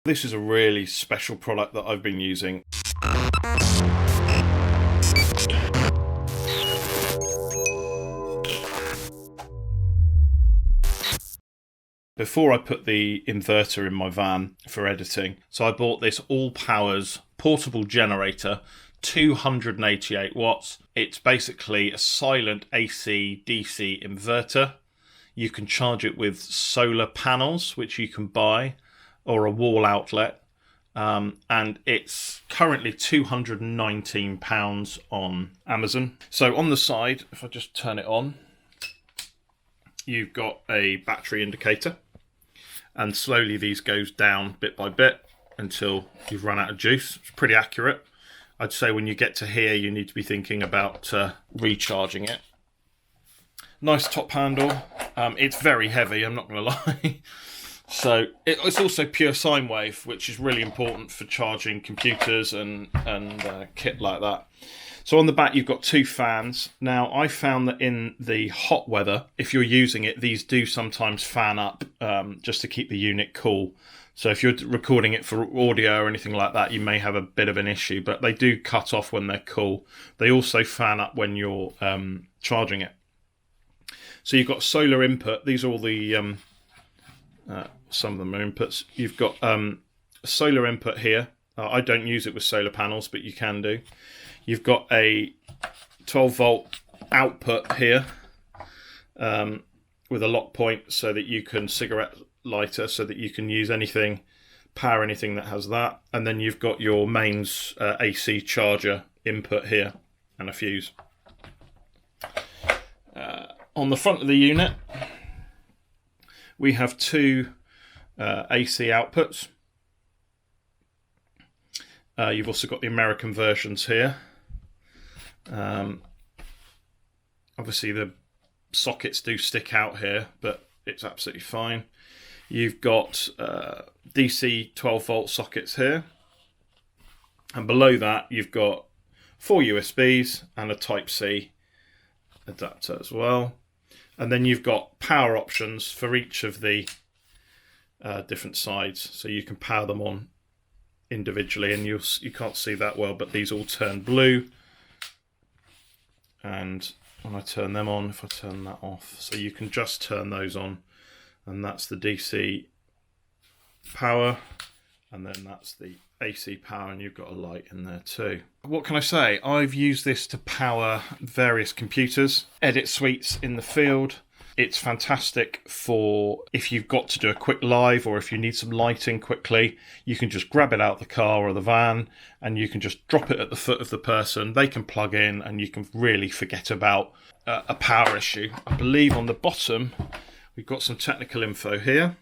This is a really special product that I've been using. Before I put the inverter in my van for editing, so I bought this ALLPOWERS portable generator, 288 watts. It's basically a silent AC DC inverter. You can charge it with solar panels, which you can buy, or a wall outlet. And it's currently £219 on Amazon. So on the side, if I just turn it on, you've got a battery indicator. And slowly these goes down bit by bit until you've run out of juice. It's pretty accurate. I'd say when you get to here, you need to be thinking about recharging it. Nice top handle. It's very heavy, I'm not going to lie. So it's also pure sine wave, which is really important for charging computers and kit like that. So on the back, you've got two fans. Now, I found that in the hot weather, if you're using it, these do sometimes fan up just to keep the unit cool. So if you're recording it for audio or anything like that, you may have a bit of an issue, but they do cut off when they're cool. They also fan up when you're charging it. So you've got solar input. These are all the... some of them are inputs. You've got solar input here. I don't use it with solar panels, but you can do. You've got a 12 volt output here with a lock point so that you can cigarette lighter, so that you can use anything, power anything that has that. And then you've got your mains AC charger input here and a fuse. On the front of the unit, we have two AC outputs. You've also got the American versions here. Obviously the sockets do stick out here, but it's absolutely fine. You've got DC 12 volt sockets here. And below that you've got 4 USBs and a Type-C adapter as well. And then you've got power options for each of the different sides, so you can power them on individually, and you can't see that well, but these all turn blue. And when I turn them on, if I turn that off, so you can just turn those on, and that's the DC power, and then that's the AC power, and you've got a light in there too. What can I say? I've used this to power various computers, edit suites in the field. It's fantastic for if you've got to do a quick live, or if you need some lighting quickly, you can just grab it out the car or the van and you can just drop it at the foot of the person. They can plug in and you can really forget about a power issue. I believe on the bottom, we've got some technical info here.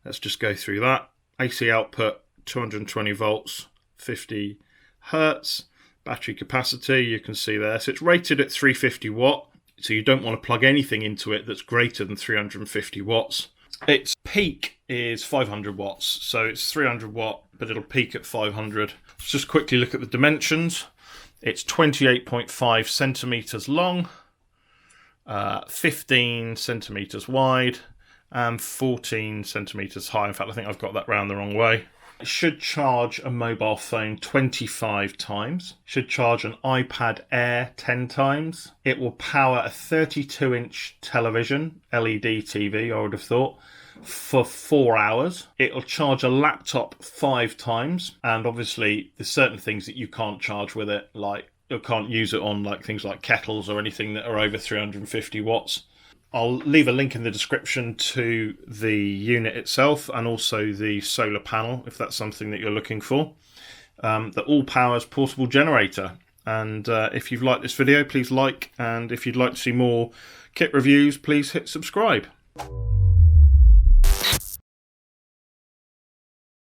Let's just go through that. AC output, 220 volts, 50 hertz. Battery capacity, you can see there. So it's rated at 350 watt. So you don't want to plug anything into it that's greater than 350 watts. Its peak is 500 watts. So it's 300 watt, but it'll peak at 500. Let's just quickly look at the dimensions. It's 28.5 centimeters long, 15 centimeters wide, and 14 centimeters high. In fact, I think I've got that round the wrong way. It should charge a mobile phone 25 times. Should charge an iPad Air 10 times. It will power a 32-inch television, LED TV, I would have thought, for 4 hours. It'll charge a laptop 5 times. And obviously, there's certain things that you can't charge with it, like you can't use it on like things like kettles or anything that are over 350 watts. I'll leave a link in the description to the unit itself and also the solar panel if that's something that you're looking for. The ALLPOWERS portable generator. And if you've liked this video, please like. And if you'd like to see more kit reviews, please hit subscribe.